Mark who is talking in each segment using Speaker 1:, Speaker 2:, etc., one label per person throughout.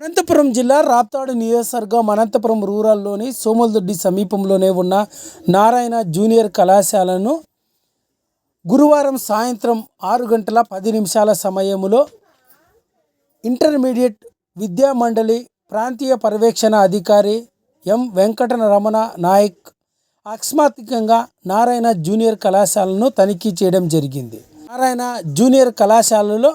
Speaker 1: అనంతపురం జిల్లా రాప్తాడు నియోజకవర్గం అనంతపురం రూరల్లోని సోములదొడ్డి సమీపంలోనే ఉన్న నారాయణ జూనియర్ కళాశాలను గురువారం సాయంత్రం 6:10 సమయంలో ఇంటర్మీడియట్ విద్యా మండలి ప్రాంతీయ పర్యవేక్షణ అధికారి ఎం వెంకటరమణ నాయక్ అకస్మాత్తుగా నారాయణ జూనియర్ కళాశాలను తనిఖీ చేయడం జరిగింది. నారాయణ జూనియర్ కళాశాలలో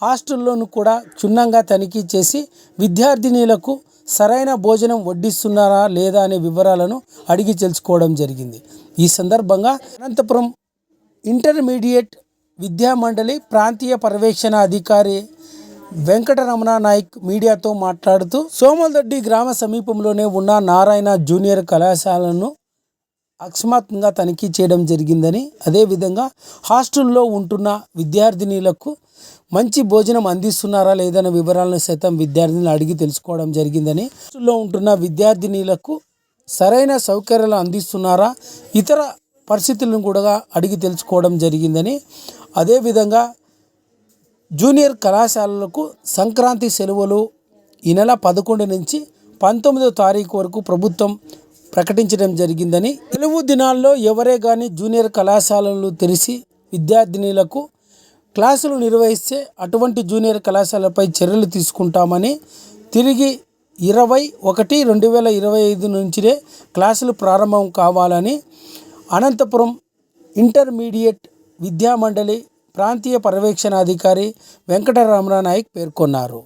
Speaker 1: హాస్టల్లోను కూడా క్షుణ్ణంగా తనిఖీ చేసి విద్యార్థినీలకు సరైన భోజనం వడ్డిస్తున్నారా లేదా అనే వివరాలను అడిగి తెలుసుకోవడం జరిగింది. ఈ సందర్భంగా అనంతపురం ఇంటర్మీడియట్ విద్యా మండలి ప్రాంతీయ పర్యవేక్షణ అధికారి వెంకటరమణ నాయక్ మీడియాతో మాట్లాడుతూ సోములదొడ్డి గ్రామ సమీపంలోనే ఉన్న నారాయణ జూనియర్ కళాశాలను అకస్మాత్తుగా తనిఖీ చేయడం జరిగిందని, అదేవిధంగా హాస్టల్లో ఉంటున్న విద్యార్థినీలకు మంచి భోజనం అందిస్తున్నారా లేదనే వివరాలను సైతం విద్యార్థినులు అడిగి తెలుసుకోవడం జరిగిందని, హాస్టల్లో ఉంటున్న విద్యార్థినీలకు సరైన సౌకర్యాలు అందిస్తున్నారా ఇతర పరిస్థితులను కూడా అడిగి తెలుసుకోవడం జరిగిందని, అదేవిధంగా జూనియర్ కళాశాలలకు సంక్రాంతి సెలవులు ఈ నెల 11 నుంచి 19వ తారీఖు వరకు ప్రభుత్వం ప్రకటించడం జరిగిందని, సెలవు దినాల్లో ఎవరే కానీ జూనియర్ కళాశాలలు తెరిచి విద్యార్థినీలకు క్లాసులు నిర్వహిస్తే అటువంటి జూనియర్ కళాశాలపై చర్యలు తీసుకుంటామని, తిరిగి 20/1/2025 నుంచినే క్లాసులు ప్రారంభం కావాలని అనంతపురం ఇంటర్మీడియట్ విద్యా మండలి ప్రాంతీయ పర్యవేక్షణ అధికారి వెంకటరమణ నాయక్ పేర్కొన్నారు.